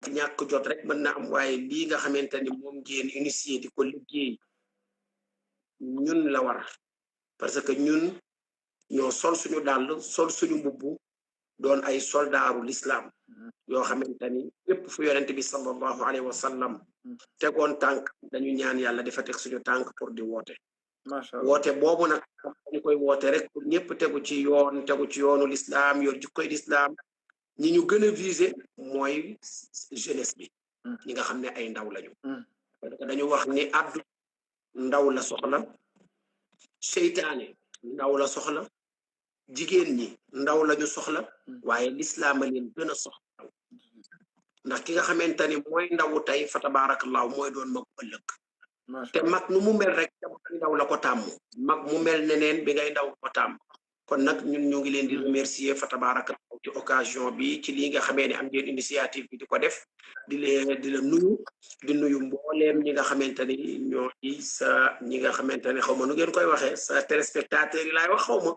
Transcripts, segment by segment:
ñàkk jot rek mën na am waaye lii nga xamante ni moom ngeen initié di ko liggéey ñun la war parce que ñun ñoo sol suñu dàll sol suñu mbubb doon ay soldaaru l'islam yoo xamante ni lépp fu yonent bi sallallahu alayhi wa sallam tegoon tànk dañu ñaan yàlla dafa teg suñu tànk pour di woote woote boobu nag dañu koy woote rek pour ñëpp tegu ci yoonu l'islam yor jikkoy l'islam ñi ñu gën a viser mooy jeunesse bi ñi nga xam ne ay ndaw lañu parce que dañu wax ni addu ndaw la soxla seytaane ndaw la soxla jigéen ñi ndaw lañu soxla waaye l'islam a leen gën a soxla ndax ki nga xamante ni mooy ndawu tey fa tabarakallahu mooy doon mag ëllëg te mag nu mu mel rek ndaw la ko tàmm mag mu mel neneen bi ngay ndaw ko tàmm kon nag ñun ñu ngi leen di remercier fa tabarakallahu ci occasion bi ci lii nga xamee ne am ngeen initiative bi di ko def di la nuyu mbooleem ñi nga xamante ni ñoo ci sa ñi nga xamante ne xaw ma nu ngeen koy waxee sa téléspectateurs yi laay wax xaw ma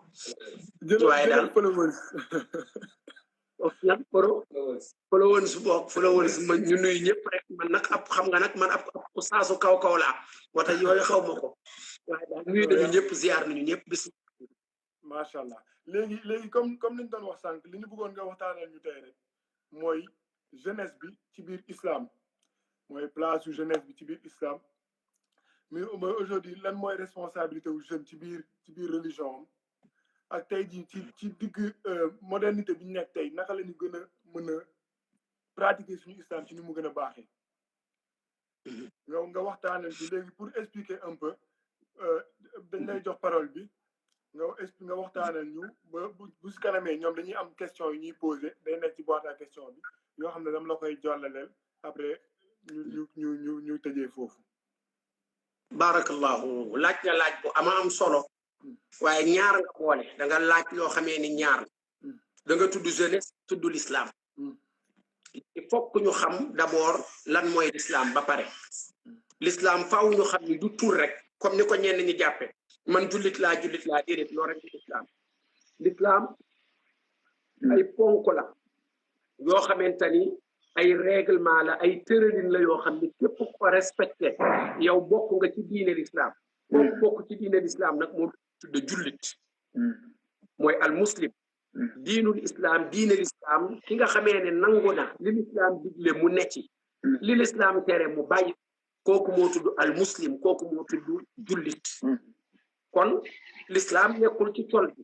waaye daal nag followers ma ñu nuyu ñëpp rek man nag ab xam nga nag man ab saasu kaw laa wata yooyu xaw ma ko waaye daal nuyu nañu ñëpp ziar nañu ñëpp bis macha allah léegi comme niñ doon wax sànq li ñu bëggoon nga waxtaanal ñu tey rek mooy jeunesse bi ci biir islam mooy place jeunesse bi ci biir islam mais aujourd'hui lan mooy responsabilité wu jeune ci biir religion am ak tey jii ci digg modernité bi ñu nekk tey naka la ñu gën a mën a pratiquer suñu islam ci ni mu gën a baaxee nga waxtaanal ci léegi pour expliquer un peu dañ lay jox parole bi nga waxtaanal ñu ba bu si kanamee ñoom dañuy am question yu ñuy posé day nekk ci boîte à question bi yoo xam ne dama la koy jollaleel après ñu tëjee foofu. barakallahu laaj nga laaj bu am solo waaye ñaar nga boole da nga laaj loo xamee ni ñaar da nga tudd jeunesse tudd l'islam il faut que ñu xam d'abord lan mooy l'islam ba pare l'islam faaw ñu xam ni du tur rek comme ni ko ñenn ñi jàppe man jullit laa déedéet loolu rek l'islam ay ponk la yoo xamante ni ay règlement la ay tëralin la yoo xam ni képp ko respecté yow bokk nga ci diine l'islam bokk ci diine l'islam nag moo tudd jullit mooy al muslim diinul islam diine l'islam ki nga xamee ne nangu na li l'islam digle mu necci li l'islam tere mu bàyyi kooku moo tudd al muslim kooku moo tudd jullit kon l'islam nekkul ci col bi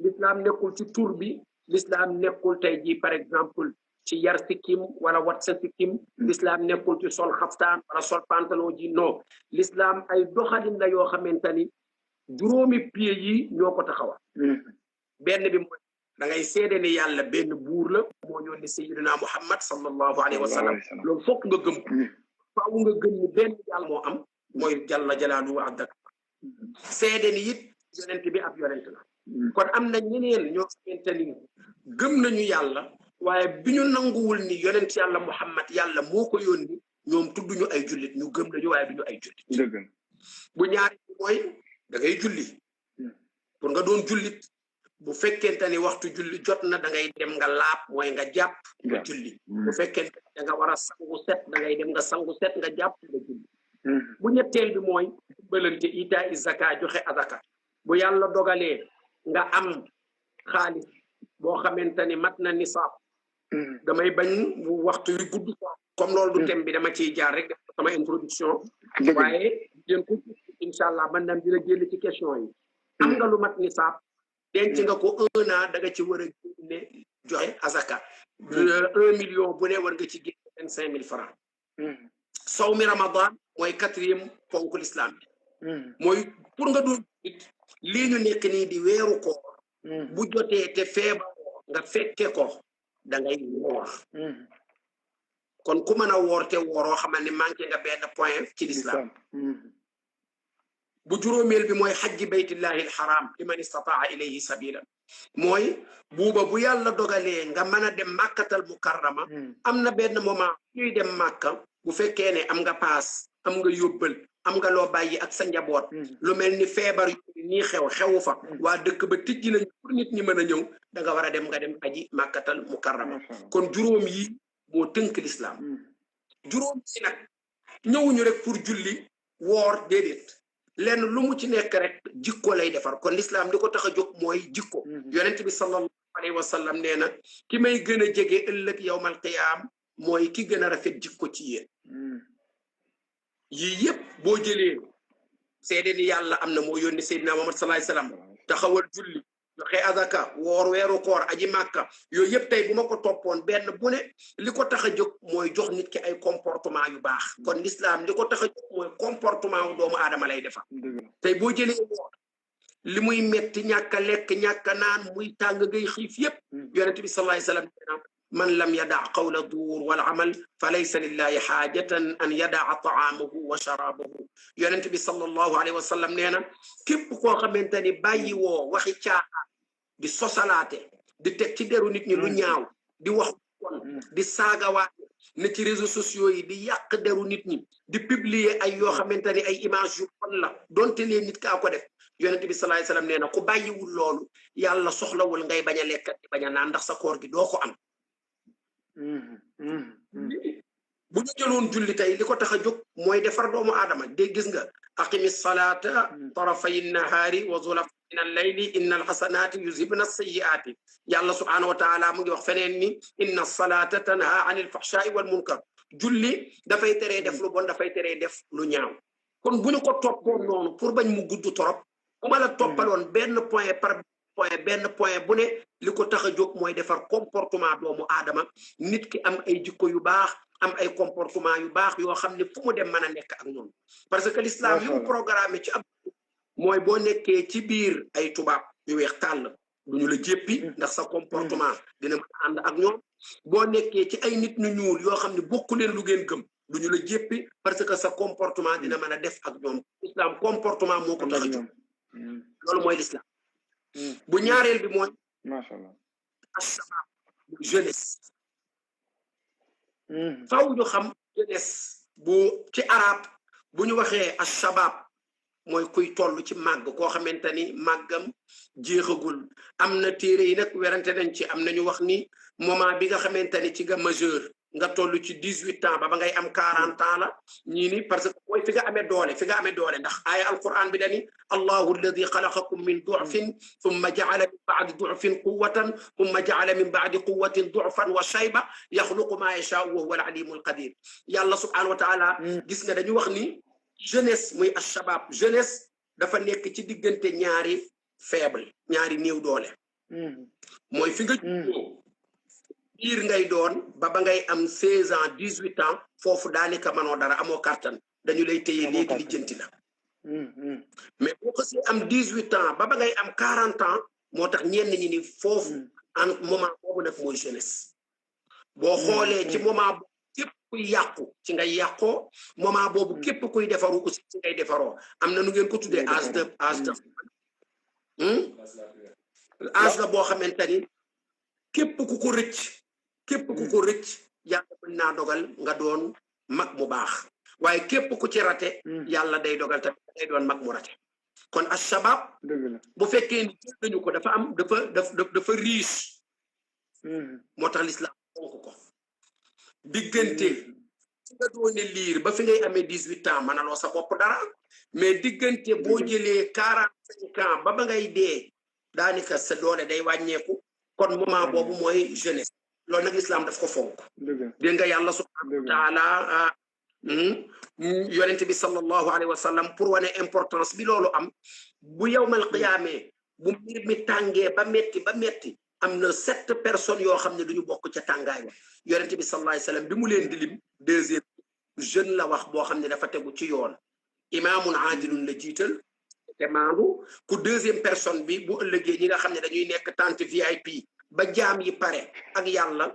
l'islam nekkul ci tur bi l'islam nekkul tey jii par exemple ci yar sikkim wala wat sa sikkim l'islam nekkul ci sol xaftaan wala sol pantalon ji non l'islam ay doxalin la yoo xamante ni juróomi pied yi ñoo ko taxawal benn bi mooy da ngay seede ni yàlla benn buur la moo yónni sayyidina Muhammad sallallahu alayhi wa sallam loolu fokk nga gëm faaw nga gëm ni benn yàlla moo am mooy jalla jalaaluhu wa azza seede ni it yonent bi ab yonent la kon am na ñeneen ñoo xamante ni gëm nañu yàlla waaye bi ñu nanguwul ni yonent yàlla Muhammad yàlla moo ko yónni ñoom tudduñu ay jullit ñu gëm nañu waaye duñu ay jullit bu ñaari mooy da ngay julli pour nga doon jullit bu fekkente ni waxtu julli jot na da ngay dem nga laab mooy nga jàpp nga julli bu fekkente da nga war a sangu set da ngay dem nga sangu set nga jàpp nga julli bu ñetteel bi mooy bëlante ita izaka joxe azaka bu yàlla dogalee nga am xaalis boo xamante ni mat na nisaab damay bañ waxtu wi gudd comme loolu du thème bi dama ciy jaar rek def sama introduction waaye jën ko incha allah man dam dina génn ci question yi am nga lu mat nisaab denc nga ko 1 an da nga ci war a génne joxe azaka 1 million bu ne war nga ci génne 25 000 francs sow mi ramadan mooy 4e ponk l'islam bi mooy pour nga doon lii ñu nekk nii di weeru ko bu jotee te feebar nga fekke ko da ngay woor kon ku mën a woor te wooroo xamal ni manqué nga benn point ci l'islam bu juróomeel bi mooy xajji baytillahi alxaram liman istataa ilayhi sabila mooy buuba bu yàlla dogalee nga mën a dem màkkatal mukarrama am na benn moment ñuy dem màkka bu fekkee ne am nga paas am nga yóbbal am nga loo bàyyi ak sa njaboot lu mel ni feebar yu nii xewu fa waa dëkk ba tijji nañ pour nit ñi mën a ñëw da nga war a dem nga dem aji màkkatal mukarrama kon juróom yi moo tënk l'islam juróom ci nag ñëwuñu rek pour julli woor déedéet lenn lu mu ci nekk rek jikko lay defar kon l'islam li ko tax a jóg mooy jikko yonent bi sallallahu alayhi wa sallam nee na ki may gën a jege ëllëg yawmal qiyaam mooy ki gën a rafet jikko ci yéen yii yëpp boo jëlee seede ni yàlla am na moo yónni Seydina Muhammad sallallahu alayhi wa sallam taxawal julli joxe azaka woor weeru koor aji màkka yooyu yëpp tey bu ma ko toppoon benn bu ne li ko tax a jóg mooy jox nit ki ay comportement yu baax kon l'islam li ko tax a jóg mooy comportement wu doomu aadama lay defar tey boo jëlee woor li muy metti ñàkk a lekk ñàkk a naan muy tàng ngay xiif yëpp yonent bi sallallahu alayhi wa sallam man lam yadaa qawla duur wal amal fa laysa lillahi xaajatan an yadaa taamahu wa sharabahu yonent bi sallallahu alayhi wa sallam nee na képp koo xamante ni bàyyi woo waxi caaxaan di sosalaate di teg ci deru nit ñi lu ñaaw di wax kon di saagawaate ne ci réseaux sociaux yi di yàq deru nit ñi di publier ay yoo xamante ni ay image yu kon la donte lee nit kaa ko def yonent bi sallallahu alayhi wa sallam nee na ku bàyyiwul loolu yàlla soxlawul ngay bañ a lekkat di bañ a naan ndax sa koor gi doo ko am bu ñu jëloon julli tey li ko tax a jóg mooy defar doomu aadama dégg gis nga aqimi salaata tarafay nahaari wa zulaf min al-layli inna al-hasanati yuzhibna as-sayyi'ati yàlla subhanahu wa taala mu ngi wax feneen ni inna salata tanha anil fahsha'i wal munkar julli dafay teree def lu bon dafay teree def lu ñaaw kon bu ñu ko toppoon noonu pour bañ mu gudd torop bu ma la toppaloon benn point par benn point bu ne li ko tax a jóg mooy defar comportement doomu aadama nit ki am ay jikko yu baax am ay comportement yu baax yoo xam ne fu mu dem mën a nekk ak ñoom parce que l'islam li mu programme ci ab mooy boo nekkee ci biir ay tubaab yu weex tàll duñu la jéppi ndax sa comportement dina mën a ànd ak ñoom boo nekkee ci ay nit ñu ñuul yoo xam ne bokku leen lu ngeen gëm duñu la jéppi parce que sa comportement dina mën a def ak ñoom l'islam comportement moo ko tax a jóg loolu mooy l'islam bu ñaareel bi mooy machallah ashabab jeunesse faw ñu xam jeunesse bu ci arab bu ñu waxee ashabab mooy kuy toll ci màgg koo xamante ni màggam jeexagul am na téere yi nag werante nañ ci am nañu wax ni moment bi nga xamante ni ci nga majeur nga toll ci 18 ans ba ngay am 40 ans la ñii ni parce que mooy fi nga amee doole ndax aaya alquran bi dani allahu alladi xalaqakum min du'fin thumma ja'ala min ba'di du'fin quwwatan thumma ja'ala min ba'di quwwatin du'fan wa shayba yaxluqu ma yashaa'u wa huwa al-alimul qadir yàlla subhanahu wa ta'ala gis nga dañu wax ni jeunesse muy ashabab jeunesse dafa nekk ci diggante ñaari faible ñaari néew doole mooy fi nga juddoo biir ngay doon ba ngay am 16 ans 18 ans foofu daanaka manoo dara amoo kàttan dañu lay téye léegi li jënti la mais boo ko si am 18 ans ba ngay am 40 ans moo tax ñenn ñi ni foofu en moment boobu nag mooy jeunesse boo xoolee ci moment boobu képp kuy yàqu ci ngay yàqoo moment boobu képp kuy defaru aussi ci ngay defaroo am na nu ngeen ko tuddee âge de la boo xamante ni képp ku ko rëcc yàlla mën naa dogal nga doon mag mu baax waaye képp ku ci rate yàlla day dogal tamit day doon mag mu rate kon ashabab bu fekkee ni jël nañu ko dafa riche moo tax l'islam fonk ko diggante ci nga doone liir ba fi ngay amee 18 ans manaloo sa bopp dara mais diggante boo jëlee 45 ans ba ngay dee daanaka sa doole day wàññeeku kon moment boobu mooy jeunesse loolu nag l'islam daf ko fonk dégg nga yàlla subhanahu wa taala yonent bi sallallahu alayhi wa sallam pour wane importance bi loolu am bu yawmal qiyaamee bu mbir mi tàngee ba metti am na 7 personnes yoo xam ne duñu bokk ca tàngaay wa yonent bi sallallahu alayhi wa sallam bi mu leen di lim deuxième jeune la wax boo xam ne dafa tegu ci yoon imaamun aadilun la jiital te maandu ku deuxième personne bi bu ëllëgee ñi nga xam ne dañuy nekk tente VIP ba jaam yi pare ak yàlla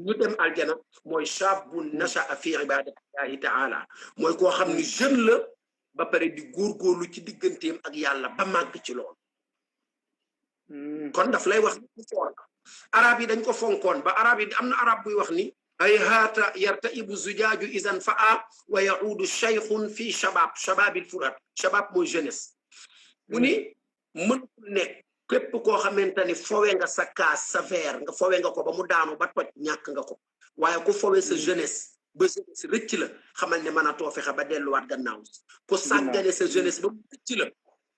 ñu dem aljana mooy shaabun nasha'a fi ibadatillahi ta'ala mooy koo xam ni jeune la ba pare di góorgóorlu ci digganteem ak yàlla ba màgg ci loolu kon daf lay wax ni foor arab yi dañ ko fonkoon ba arab yi am na arab buy wax ni ay haata yartaibu zujaaju isan fa'a wa yaudu shaykhun fi shababil furat shabab mooy jeunesse mu ni mënul nekk képp koo xamante ni fowe nga sa kaas sa verre nga fowe nga ko ba mu daanu ba toj ñàkk nga ko waaye ku fowe sa jeunesse ba jeunesse rëcc la xamal ne mën a too fexe ba delluwaat gannaaw ku sàggane sa jeunesse ba mu rëcc la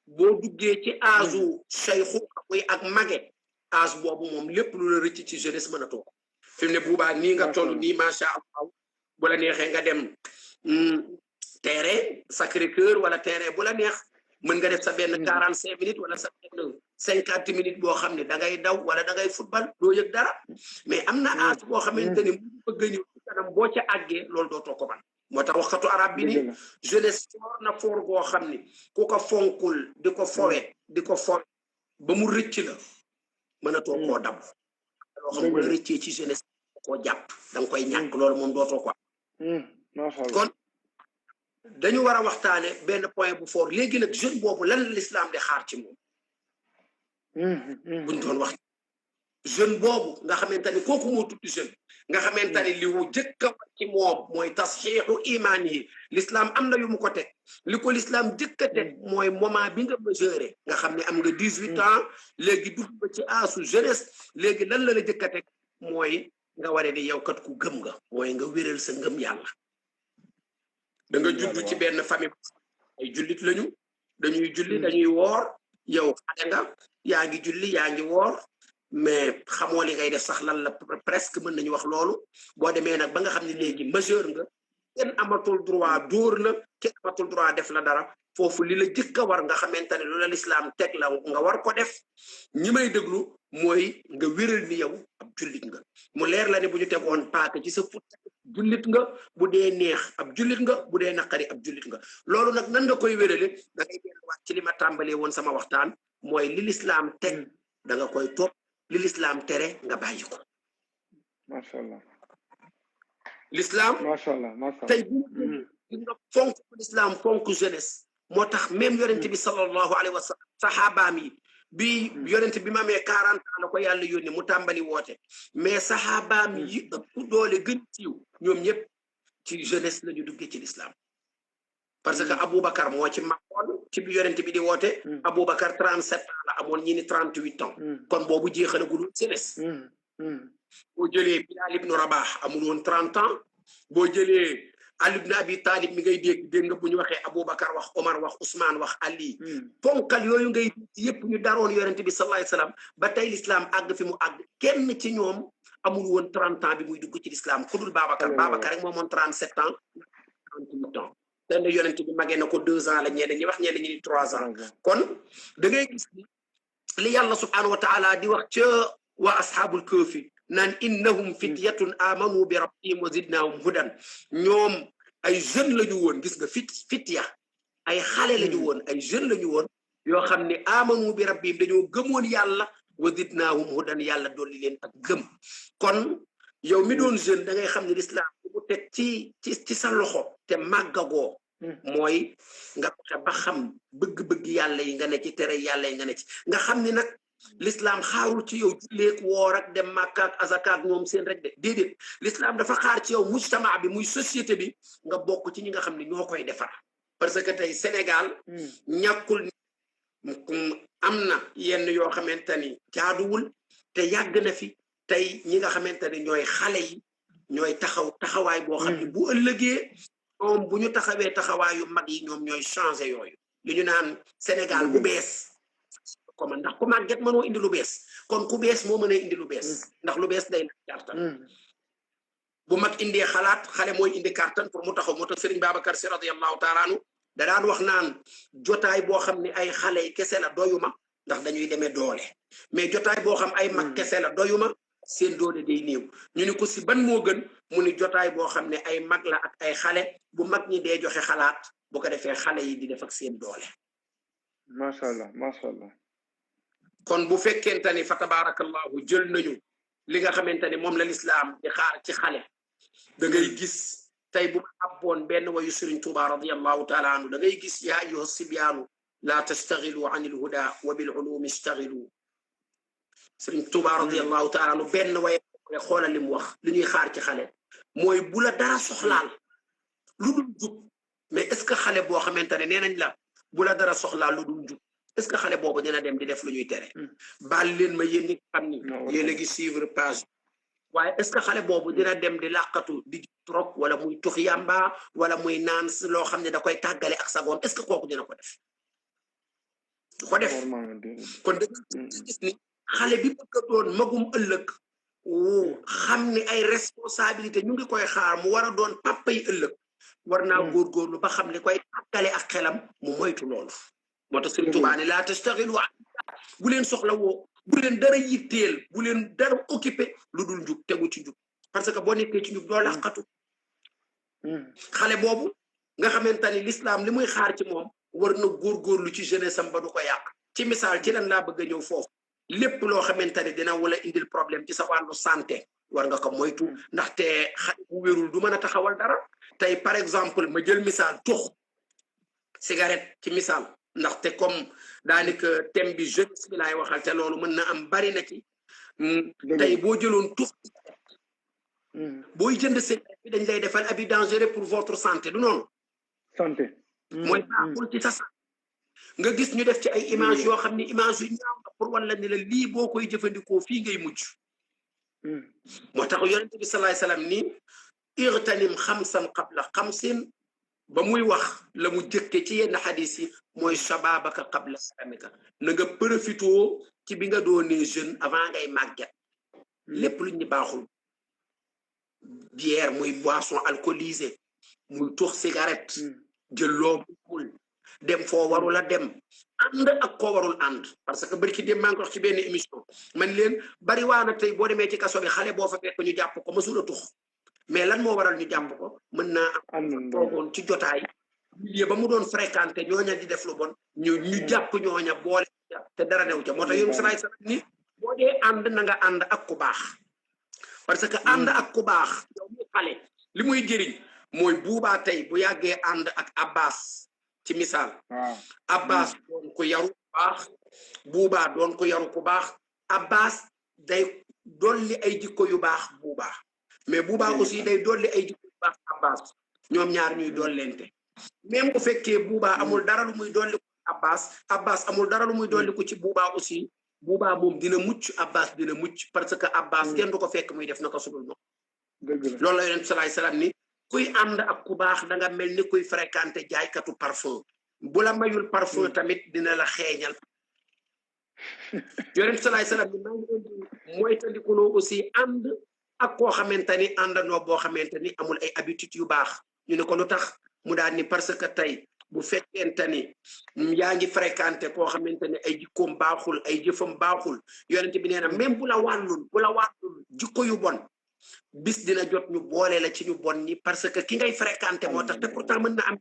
boo duggee ci âge cheikhu muy ak mage âge boobu moom lépp lu la rëcc ci jeunesse mën a too fi mu ne buubaa nii nga toll nii macha allah bu la neexee nga dem terrain Sacré-Cœur wala terrain bu la neex mën nga def sa benn 45 minutes wala sa benn 50 minutes boo xam ne da ngay daw wala da ngay football doo yëg dara mais am na âge boo xamante ni mu bëgg a ñëw ci kanam boo ca àggee loolu dootoo ko man moo tax waxkatu arab bi ni jeunesse foor na foor goo xam ni ku ko fonkul di ko fowe ba mu rëcc la mën a too koo dab loo xam bu la rëccee ci jeunesse koo jàpp da nga koy ñàkk loolu moom dootoo ko kon dañu war a waxtaane benn point bu fort léegi nag jeune boobu lan la l'islam di xaar ci moom buñ doon wax jeune boobu nga xamante ni kooku moo tudd jeune nga xamante ni li wu jëkk a wax ci moom mooy tasxiixu imaan yi l'islam am na yu mu ko teg li ko l'islam jëkk a teg mooy moment bi nga majeure nga xam ne am nga 18 ans léegi dugg ba ci aasu jeunesse léegi lan la jëkk a teg mooy nga waree di yow kat ku gëm nga mooy nga wéral sa ngëm yàlla da nga judd ci benn famille ay jullit lañu dañuy julli dañuy woor yow xale nga yaa ngi julli yaa ngi woor mais xamoo li ngay def sax lan la presque mën nañu wax loolu boo demee nag ba nga xam ne léegi majeur nga kenn amatul droit dóor la kenn amatul droit def la dara foofu li la jëkk a war nga xamante ne lu la lislaam teg la nga war ko def ñi may déglu mooy nga wéral ni yow ab jullit nga mu leer la ne bu ñu tegoon paaka ci sa fut jullit nga bu dee neex ab jullit nga bu dee naqari ab jullit nga loolu nag nan nga koy wérale da ngay delluwaat ci li ma tàmbalee woon sama waxtaan mooy li lislaam teg da nga koy topp li lislaam tere nga bàyyi ko macha allah lislaam macha allah tey bu nga fonk lislaam fonk jeunesse moo tax même yonent bi sallallahu alayhi wa sallam saxaabaam yi bi yonent bi ma amee 40 ans la ko yàlla yónni mu tàmbali woote mais saxaabaam yi ëpp doole gën siiw ñoom ñëpp ci jeunesse la ñu duggee ci l'islam parce que Aboubacar moo ci magoon ci bi yonent bi di woote Aboubacar 37 ans la amoon ñi ni 38 ans kon boobu jeexalagul jeunesse boo jëlee Bilal ibn Rabah amul woon 30 ans boo jëlee Ali ibn Abi Talib mi ngay dégg nga bu ñu waxee Aboubacar wax Omar wax Ousmane wax Ali ponkal yooyu ngay yëpp ñu daroon yonent bi sallallahu alayhi wasallam ba tey l'islam àgg fi mu àgg kenn ci ñoom amul woon 30 ans bi muy dugg ci l'islam ku dul Babacar rek moo moon 37 ans 38 ans te yonent bi magee na ko 2 ans la ñeneen ñi wax ñeneen ñi 3 ans kon da ngay gis li yàlla subhanahu wa taala di wax ca waa ashabul kahfi naan innahum fityatun amanu bi rabbihim wa zidnahum hudan ñoom ay jeunes la ñu woon gis nga fitya ay xale la ñu woon ay jeunes la ñu woon yoo xam ne amanu bi rabbihim dañoo gëmoon yàlla wa zidnahum hudan yàlla dolli leen ak gëm kon yow mi doon jeune da ngay xam ne l'islam bu teg ci sa loxo te màggagoo mooy nga fexe ba xam bëgg-bëgg yàlla yi nga ne ci tere yàlla yi nga ne ci nga xam ni nag l'islam xaarul ci yow julleek woor ak dem Makka ak azaka ak ñoom seen rek de déedéet l'islam dafa xaar ci yow mujtama bi muy société bi nga bokk ci ñi nga xam ne ñoo koy defar parce que tey Sénégal ñàkkul am na yenn yoo xamante ni jaaduwul te yàgg na fi tey ñi nga xamante ni ñooy xale yi ñooy taxawaay boo xam ne bu ëllëgee ñoom bu ñu taxawee taxawaayu mag yi ñoom ñooy changé yooyu li ñu naan Sénégal bu bees ko man ndax ku màgget mënoo indi lu bees kon ku bees moo mën a indi lu bees ndax lu bees day na kartan bu mag indee xalaat xale mooy indi kartan pour mu taxaw moo tax Serigne Babacar Sy radiyallahu taala anhu da daan wax naan jotaay boo xam ne ay xale kese la doyuma ndax dañuy demee doole mais jotaay boo xam ay mag kese la doyuma seen doole day néew ñu ni ko si ban moo gën mu ni jotaay boo xam ne ay mag la ak ay xale bu mag ñi dee joxe xalaat bu ko defee xale yi di def ak seen doole macha allah macha allah kon bu fekkente ni fa tabarakallahu jël nañu li nga xamante ni moom la lislaam di xaar ci xale da ngay gis tey bu ma abboon benn wayu Sëriñ Tuuba radiyallahu taala anhu da ngay gis yaa ayyuha sibyaanu la tastaxilu an il huda wa bil ulumi istaxilu Sëriñ Tuuba radiyallahu taala anhu benn waye xoolal li mu wax li ñuy xaar ci xale mooy bu la dara soxlaal lu dul jub mais est-ce que xale boo xamante ne nee nañ la bu la dara soxlaal lu dul jub est-ce que xale boobu dina dem di def lu ñuy tere baal leen ma yéen ñi xam ni yéen a ngi suivre page waaye est-ce que xale boobu dina dem di làqatu di trop wala muy tux yamba wala muy naan loo xam ne da koy tàggale ak sagoom est-ce que kooku dina ko def du ko def kon da gis ni xale bi bëgg a doon magum ëllëg xam ni ay responsabilité ñu ngi koy xaar mu war a doon papa yi ëllëg war naa góorgóorlu ba xam ne koy tàggale ak xelam mu moytu loolu moo tax Sëriñ Tuubaa ne laa tastaxilu bu leen soxla woo bu leen dara yitteel bu leen dara occupé lu dul njub tegu ci njub parce que boo nekkee ci njub doo làqatu xale boobu nga xamante ni l'islam li muy xaar ci moom war na góorgóorlu ci jeunesse am ba du ko yàq ci misaal ci lan laa bëgg a ñëw foofu lépp loo xamante ni dina wala indil problème ci sa wàllu santé war nga ko moytu ndaxte xale bu wérul du mën a taxawal dara tey par exemple ma jël misaal tux cigarette ci misaal ndaxte comme daanaka thème bi jeunesse bi laay waxal te loolu mën na am bari na ci tey boo jëloon tux booy jënd cigarette bi dañ lay defal abi dangereux pour votre santé du noonu santé mooy baaxul ci sa santé nga gis ñu def ci ay image yoo xam ne image yu ñaaw la pour wala ni la lii boo koy jëfandikoo fii ngay mujj moo tax yonent bi salaay salaam ni irtanim xamsan qabla xamsin ba muy wax la mu jëkke ci yenn xadis yi mooy shababaka qabla saramika na nga profitoo ci bi nga doonee jeune avant ngay màgget lépp luñ ni baaxul bière muy boisson alcoolisée muy tux cigarette jël loo bëggul dem foo warul a dem ànd ak koo warul ànd parce que bari ki dem maa ngi wax ci benn émission man leen bari waa na tey boo demee ci kaso bi xale boo fa fekk ñu jàpp ko mësul a tux mais lan moo waral ñu jàpp ko mën naa am toogoon ci jotaay milieu ba mu doon fréquenté ñooña di def lu bon ñu jàpp ñooña boole te dara new ca moo tax yéen salaay salaam ni boo dee ànd na nga ànd ak ku baax parce que ànd ak ku baax yow mu xale li muy jëriñ mooy buubaa tey bu yàggee ànd ak Abbas ci misaal Abbas doon ko yaru ku baax buubaa doon ko yaru ku baax Abbas day dolli ay jikko yu baax buubaa mais buubaa aussi day dolli ay jikko yu baax Abbas ñoom ñaar ñuy dollente même bu fekkee buubaa amul dara lu muy dolli ko Abbas amul dara lu muy dolli ko ci buubaa aussi buubaa moom dina mucc Abbas dina mucc parce que Abbas kenn du ko fekk muy def naka sudul noonu loolu la yonent salaay salaam ni kuy ànd ak ku baax da nga mel ni kuy fréquenté jaaykatu parfum bu la mayul parfum tamit dina la xeeñal yonent salaay salaam ni maa ngi leen di moytandikuloo aussi ànd ak koo xamante ni àndandoo boo xamante ni amul ay habitudes yu baax ñu ne ko lu tax mu daal ni parce que tey bu fekkente ni yaa ngi fréquenté koo xamante ni ay jikkoom baaxul ay jëfam baaxul yonent bi nee na même bu la wàllul jikko yu bon bis dina jot ñu boole la ci ñu bon ñi parce que ki ngay fréquenté moo tax te pourtant mën na am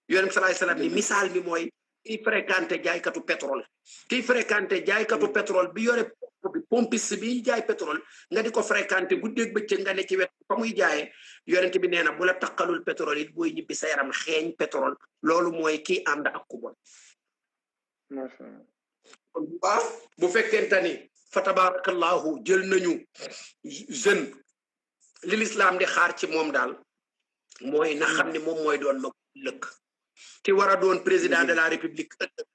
yonent salaay salaam ni misaal mi mooy kiy fréquenté jaaykatu pétrole bi yore pompiste bi jaay pétrole nga di ko fréquenté guddeeg bëccëg nga ne ci wet fa muy jaayee yonent bi nee na bu la taqalul pétrole it booy ñibbi sa yaram xeeñ pétrole loolu mooy kii ànd ak ku bon kon bu baax bu fekkente ni fa tabarakallahu jël nañu jeune li l'islam di xaar ci moom daal mooy na xam ne moom mooy doon mag ëllëg ki war a doon président de la république ëllëg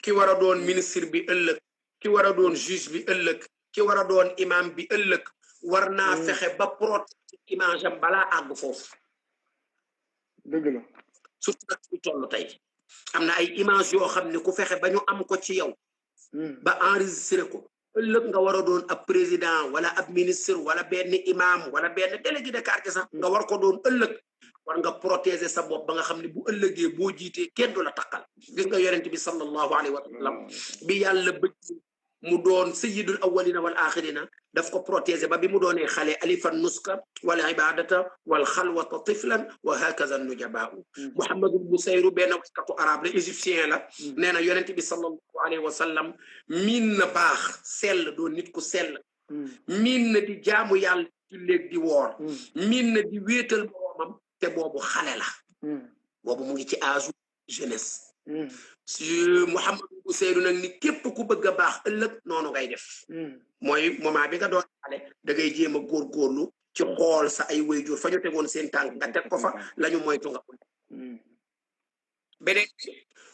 ki war a doon ministre bi ëllëg ki war a doon juge bi ëllëg ki war a doon imam bi ëllëg war naa fexe ba protéger image am balaa àgg foofu dëgg la surtout nag ñu toll tey am na ay image yoo xam ne ku fexe ba ñu am ko ci yow ba enregistré ko ëllëg nga war a doon ab président wala ab ministre wala benn imam wala benn délégué de quartier sax nga war ko doon ëllëg war nga protéger sa bopp ba nga xam ne bu ëllëgee boo jiitee kenn du la takkal gis nga yonent bi sallallahu alayhi wa sallam bi yàlla bëgg mu doon sayyidul awwalina wal axirina daf ko protéger ba bi mu doonee xale alifan nuska wal ibadata wal xalwata tiflan wa hakaza nujabaau Muhammadul Busayru benn waykatu arab la égyptien la nee na yonent bi sallallahu alayhi wa sallam miin na baax sell doon nit ku sell miin na di jaamu yàlla julleeg di woor miin na di wéetal boroomam te boobu xale la boobu mu ngi ci âge jeunesse si Mouhamadou Ousseynou nag ni képp ku bëgg a baax ëllëg noonu ngay def mooy moment bi nga doon xale da ngay jéem a góorgóorlu ci xool sa ay waajur fa ñu tegoon seen tànk nga teg ko fa la ñu moytu nga beneen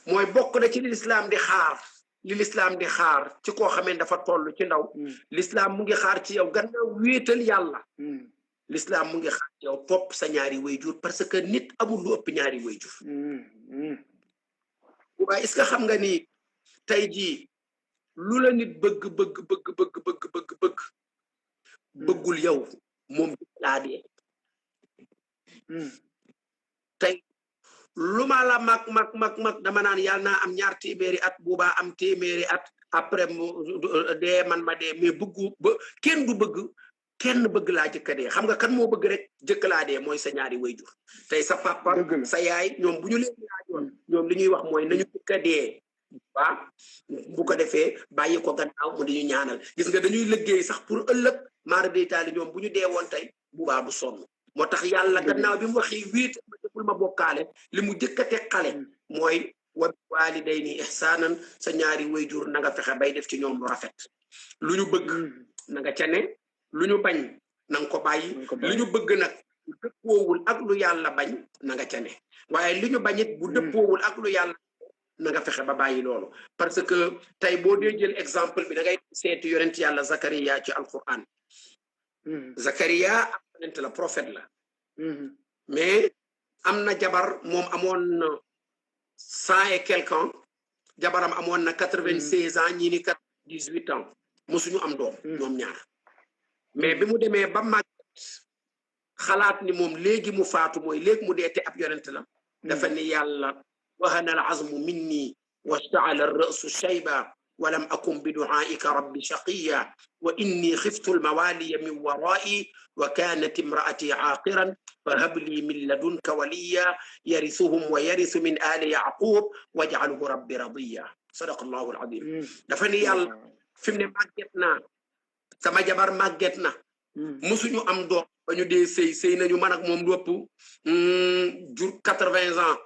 mooy bokk na ci lislaam di xaar li l'islam di xaar ci koo xamee dafa toll ci ndaw l'islam mu ngi xaar ci yow gannaaw wéetal yàlla l'islam mu ngi xaar ci yow topp sa ñaari wayjur parce que nit amul lu ëpp ñaari wayjur waaye est-ce que xam nga ni tey jii lu la nit bëgg bëggul yow moom laa dee tey lu ma la mag dama naan yàlla naa am ñaar téeméeri at boobaa am téeméeri at après mu dee man ma dee mais kenn du bëgg laa jëkka dee xam nga kan moo bëgg rek jëkk laa dee mooy sa ñaari wayjur tey sa papa sa yaay ñoom bu ñu leen laajoon ñoom li ñuy wax mooy nañu jëkka dee bu ko defee bàyyi ko gannaaw mu di ñu ñaanal gis nga dañuy liggéey sax pour ëllëg maara deytaali ñoom bu ñu dee woon tey boobaa du sonn moo tax yàlla gannaaw bi mu waxee wéet ma deful ma bokkaale li mu jëkkate xale mooy wa walidayni ihsaanan sa ñaari wayjur na nga fexe bay def ci ñoom lu rafet lu ñu bëgg na nga ca ne lu ñu bañ na nga ko bàyyi li ñu bëgg nag bu dëppoowul ak lu yàlla bañ na nga ca ne waaye li ñu bañit bu dëppoowul ak lu yàlla na nga fexe ba bàyyi loolu parce que tey boo dee jël exemple bi da ngay seeti yonent yàlla Zakariya ci alquran Zakariya am yonent la prophète la mais am na jabar moom amoon na 100 et quelque ans jabaram amoon na 96 ans ñii ni 98 ans mosuñu am doom ñoom ñaar mais bi mu demee ba màgget xalaat ni moom léegi mu faatu mooy léegi mu deete ab yonent la dafa ni yàlla wahana al azmu minni washtaala ar-ra'su shayba ولم أكن بدعائك ربي شقيا وإني خفت الموالي من ورائي وكانت امرأتي عاقرا فهب لي من لدنك وليا يرثهم ويرث من آل يعقوب واجعله ربي رضيا صدق الله العظيم دفني يلا فيمني ماجتنا sama jabar màgget na musuñu am doom ba ñu dee sëy nañu man ak moom lépp jur 80 ans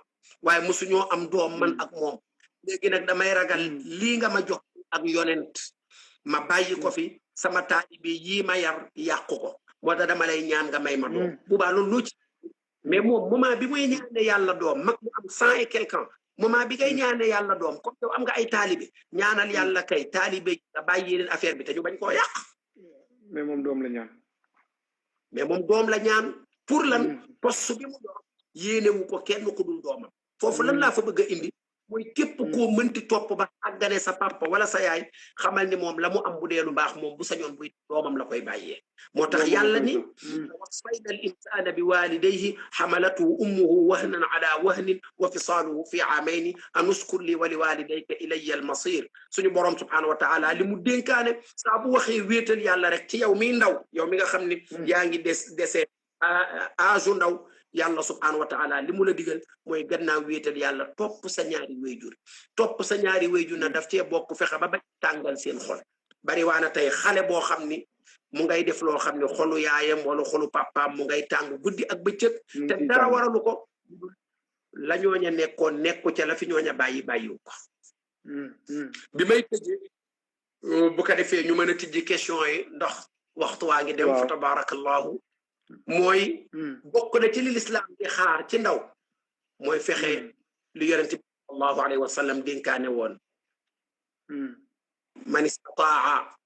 waaye musuñoo am doom man ak moom léegi nag damay ragal lii nga ma jox ak yonent ma bàyyi ko fi sama taalibe yii ma yar yàqu ko moo tax dama lay ñaan nga may ma doom boobaa loolu lu ci mais moom moment bi muy ñaane yàlla doom mag mu am 100 et quelque ans moment bi ngay ñaane yàlla doom comme yow am nga ay taalibe ñaanal yàlla kay taalibe nga bàyyi leen affaire bi te ñu bañ koo yàq mais moom doom la ñaan pour lan poste bi mu doon yéenewu ko kenn ku dul doomam foofu lan laa fa bëgg a indi mooy képp koo mënti topp ba àggane sa papa wala sa yaay xamal ni moom la mu am bu dee lu baax moom bu sañoon buy doomam la koy bàyyee moo tax yàlla ni wasfayna al insana bi walidayhi hamalatu ummuhu wahnan ala wahnin wa fisaaluhu fi aamayni an uskur li wa li walidayka ilayya al masir suñu borom subhanahu wa taala li mu dénkaane saa bu waxee wéetal yàlla rek ci yow mi ndaw yow mi nga xam ni yaa ngi desee âge ndaw yàlla subhanahu wa taala li mu la digal mooy gannaaw wéetal yàlla topp sa ñaari wayjur na daf cee bokk fexe ba bañ tàngal seen xol bari waana tey xale boo xam ni mu ngay def loo xam ne xolu yaayam wala xolu papaam mu ngay tàng guddi ak bëccëg te dara waralu ko la ñooña nekku ca la fi ñooña bàyyiwu ko bi may tëjee bu ko defee ñu mën a tijji question yi ndax waxtu waa ngi dem fa tabarakallahu mooy bokk na ci li lislaam di xaar ci ndaw mooy fexe li yonent bi sallallahu alayhi wa sallam dénkaane woon man istataa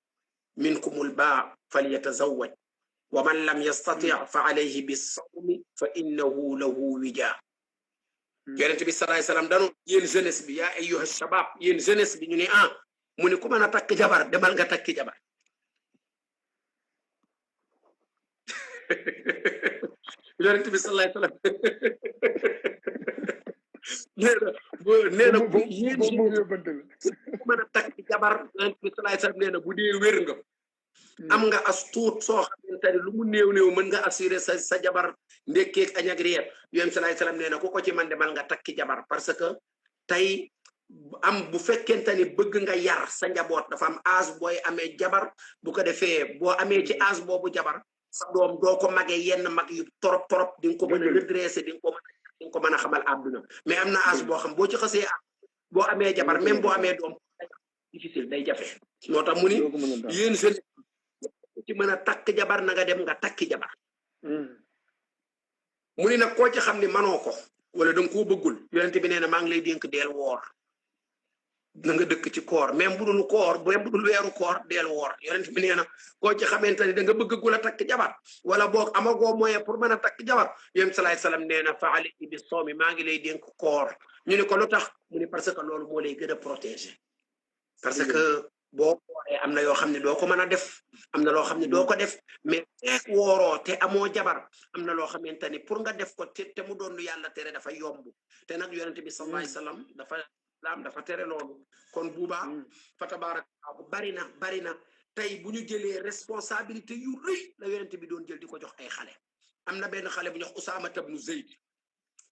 minkum al-baa falyatazawwaj wa man lam yastati fa alayhi bis-sawmi fa innahu lahu wijaa yonent bi sallallahu alayhi wa sallam danu yéen jeunesse bi yaa ayyuha shabab yéen jeunesse bi ñu ne mu ne ku mën a takk jabar demal nga takki jabar yonent bi sallallahu alayhi wa sallam nee na bu yéen ku mën a takk jabar yonent bi sallallahu alayhi wa sallam nee na bu dee wér nga am nga as tuut soo xamante ne lu mu néew mën nga assurer sa jabar ndekkeeg añ ak reer yonent bi sallallahu alayhi wa sallam nee na ku ko ci man demal nga takki jabar parce que tey am bu fekkente ni bëgg nga yar sa njaboot dafa am âge booy amee jabar bu ko defee boo amee ci âge boobu jabar sa doom doo ko magee yenn mag yu torop di nga ko mën a redresser di nga ko mën a xamal àdduna mais am na âge boo xam boo ci xasee boo amee jabar même boo amee doom difficile day jafe moo tax mu ni yéen jeune ci mën a takk jabar na nga dem nga takki jabar mu ni nag koo ci xam ni manoo ko wala danga koo bëggul yonent bi nee na maa ngi lay dénk deel woor na nga dëkk ci koor même bu dul koor même bu dul weeru koor deel woor yonent bi nee na koo ci xamante ni da nga bëgg gula takk jabar wala boog amagoo moyen pour mën a takk jabar yonent salaay salaam nee na fa alayki bi soomi maa ngi lay dénk koor ñu ne ko lu tax mu ne parce que loolu moo lay gën a protéger parce que boo wooree am na yoo xam ne doo ko mën a def am na loo xam ne doo ko def mais feek wooroo te amoo jabar am na loo xamante ni pour nga def ko te mu doon lu yàlla tere dafa yomb te nag yonent bi sallallahu alayhi wasallam dafa tere loolu kon buubaa fa tabarakallahu bari na tey bu ñu jëlee responsabilité yu rëy la yonent bi doon jël di ko jox ay xale am na benn xale bu ñu wax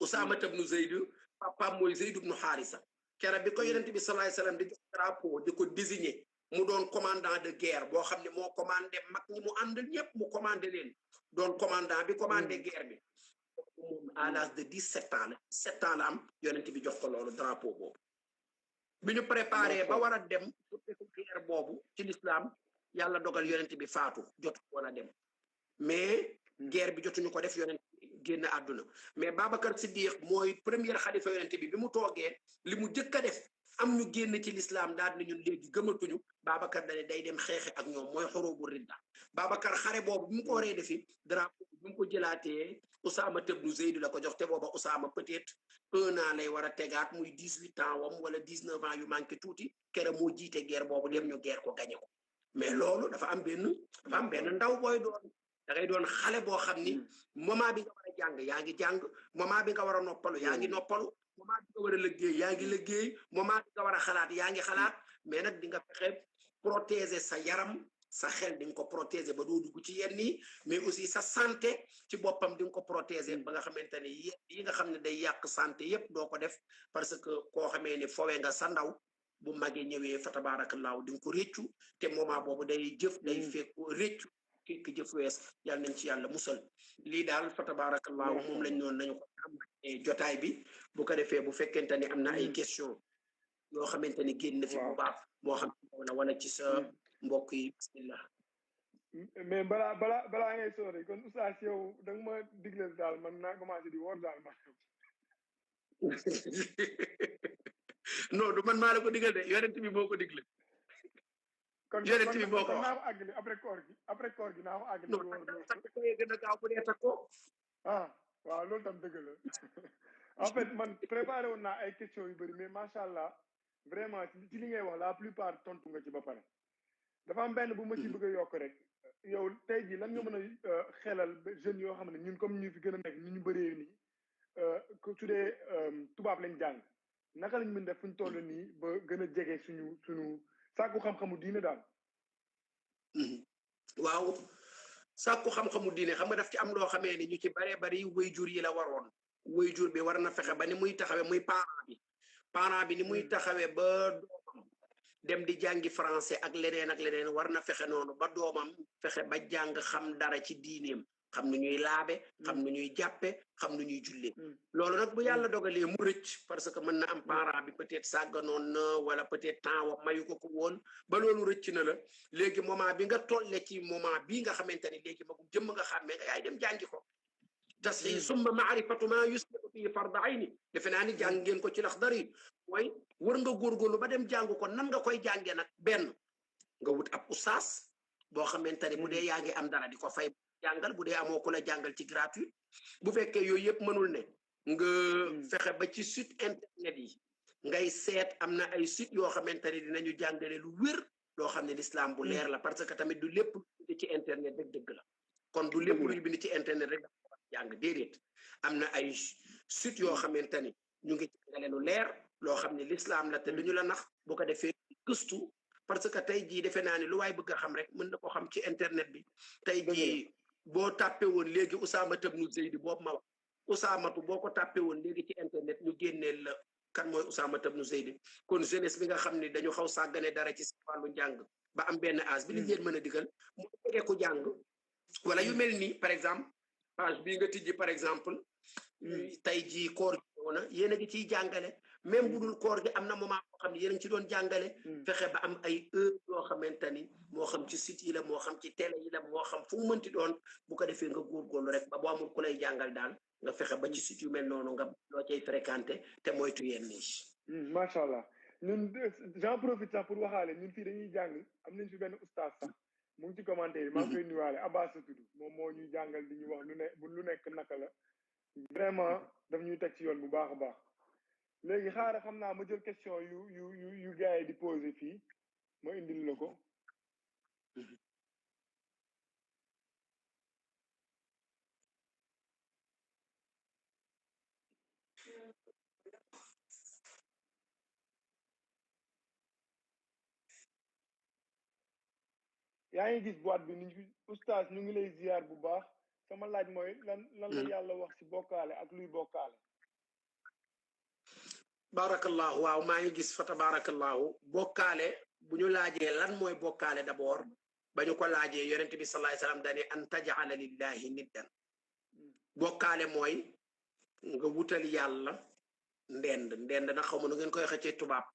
Usaama ibnu Zayd papaam mooy Zayd ibnu Haarisa kera bi ko yonent bi sallallahu alayhi wasallam di jox drapeau di ko désigner mu doon commandant de guerre boo xam ne moo commandé mag ñi mu àndal ñëpp mu commandé leen doon commandant bi commandé guerre bi moom à l'âge de 17 ans la 17 ans la am yonent bi jox ko loolu drapeau boobu bi ñu préparé ba war a dem pour def guerre boobu ci l'islam yàlla dogal yonent bi faatu jotu woon a dem mais guerre bi jotuñu ko def yonent génn àdduna mais Babacar Siddiq mooy premier xalifa yonent bi mu toogee li mu jëkk a def am ñu génn ci l'islam daal ni ñun léegi gëmatuñu Babacar dane day dem xeexe ak ñoom mooy xurubu ridda Babacar xare boobu bi mu ko waree defi drapeau bi mu ko jëlaatee Usaama ibnu Zayd la ko jox te booba Usaama peut-être 1 an lay war a tegaat muy 18 ans wam wala 19 ans yu manqué tuuti kere moo jiite guerre boobu dem ñu guerre ko gañe ko mais loolu dafa am benn ndaw booy doon da ngay doon xale boo xam ni moment bi nga war a jàng yaa ngi jàng moment bi nga war a noppalu yaa ngi noppalu moment bi nga war a liggéey yaa ngi liggéey moment bi nga war a xalaat yaa ngi xalaat mais nag di nga fexe protéger sa yaram sa xel di nga ko protéger ba doo dugg ci yenn yi mais aussi sa santé ci boppam di nga ko protéger ba nga xamante ni yi nga xam ne day yàq santé yépp doo ko def parce que koo xamee ni fowe nga sa ndaw bu magee ñëwee fa tabaarakallaahu di nga ko réccu te moment boobu day jëf day fekk réccu ki jëf wees yàlla nañ ci yàlla musal lii daal fa tabaarakallaahu moom lañ noonu nañu ko am jotaay bi bu ko defee bu fekkente ni am na ay question yoo xamante ni génn fi bu baax moo xam wala ci sa mbokk yi bismillah mais balaa ngay sori kon oustaz yow da nga ma digleel daal man naa commencé di woor daal ma non du man maa la ko digal de yonent bi moo ko digle kon yonent bi moo ko wax naa ko àggali après koor gi naa ko àggali non takk ko gën a gaaw bu dee takk ko waaw loolu tam dëgg la en fait man préparé woon naa ay questions yu bëri mais macha allah vraiment ci li ngay wax la plupart tontu nga ci ba pare dafa am benn bu ma ci bëgg a yokk rek yow tey jii lan nga mën a xelal jeunes yoo xam ne ñun comme ñu fi gën a nekk ni ñu bëree nii su dee tubaab lañ jàng naka lañ mën def fu ñu toll nii ba gën a jege suñu sàkku xam-xamu diine daal. waaw sàkku xam-xamu diine xam nga daf ci am loo xamee ni ñu ci baree bari waajur yi la waroon waajur bi war na fexe ba ni muy taxawee muy parent bi ni muy taxawee ba doomam dem di jàngi français ak leneen war na fexe noonu ba doomam fexe ba jàng xam dara ci diineem xam nu ñuy laabe xam nu ñuy jàppe xam nu ñuy jullee loolu nag bu yàlla dogalee mu rëcc parce que mën na am parent bi peut-être sàgganoon na wala peut-être temps wa mayu ko woon ba loolu rëcc na la léegi moment bi nga tolle ci moment bii nga xamante ni léegi magum jëmm nga xàmmee nga yaay dem jàngi ko tas summa maarifatu ma yusbiqu fii farda ayni defe naa ni jàng ngeen ko ci Laxdari mooy war nga góorgóorlu ba dem jàng ko nan nga koy jàngee nag benn nga wut ab ustaas boo xamante ni bu dee yaa ngi am dara di ko fay jàngal bu dee amoo ku la jàngal ci gratuit bu fekkee yooyu yëpp mënul ne nga fexe ba ci site internet yi ngay seet am na ay site yoo xamante ne dinañu jàngale lu wér loo xam ne l'islam bu leer la parce que tamit du lépp lu ci internet rek dëgg la kon du lépp lu ñu bind ci internet rek dafa jàng déedéet am na ay site yoo xamante ni ñu ngi jàngale lu leer loo xam ne l'islam la te duñu la nax bu ko defee gëstu parce que tey jii defe naa ne lu waay bëgg a xam rek mën na ko xam ci internet bi tey jii boo tàppe woon léegi Usaama ibnu Zayd boobu ma wax Usaamatu boo ko tàppe woon léegi ci internet ñu génneel la kan mooy Usaama ibnu Zayd kon jeunesse bi nga xam ne dañu xaw sàggane dara ci wàllu njàng ba am benn âge bi li leen mën a digal mu jege ku jàng wala yu mel nii par exemple page bii nga tijji par exemple tey jii koor gi na yéen a ngi ciy jàngale même bu dul koor gi am na moment boo xam ne yéen a ngi ci doon jàngale fexe ba am ay heure yoo xamante ni moo xam ci site yi la moo xam ci télé yi la moo xam fu mu mënti doon bu ko defee nga góorgóorlu rek ba boo amul ku lay jàngal daal nga fexe ba ci site yu mel noonu nga loo cay fréquenté te moytu yenn yi macha allah ñun j'en profite sax pour waxaale ñun fii dañuy jàng am nañ fi benn oustaz sax mu ngi ci commentaire yi maa ngi koy nuyuwaale Abbas tudd moom moo ñuy jàngal di ñu wax lu nekk naka la vraiment daf ñuy teg ci yoon bu baax a baax léegi xaaral xam naa ma jël question yu gars yi di posé fii ma indil la ko yaa ngi gis boîte bi ni oustaz ñu ngi lay ziar bu baax sama laaj mooy lan la yàlla wax ci bokkaale ak luy bokkaale barakallahu waaw maa ngi gis fa tabarakallahu bokkaale bu ñu laajee lan mooy bokkaale d'abord ba ñu ko laajee yonent bi sallallahu alayhi wasallam dane an taj'ala lillahi niddan bokkaale mooy nga wutal yàlla ndend na xaw ma nu ngeen koy waxee ci tubaab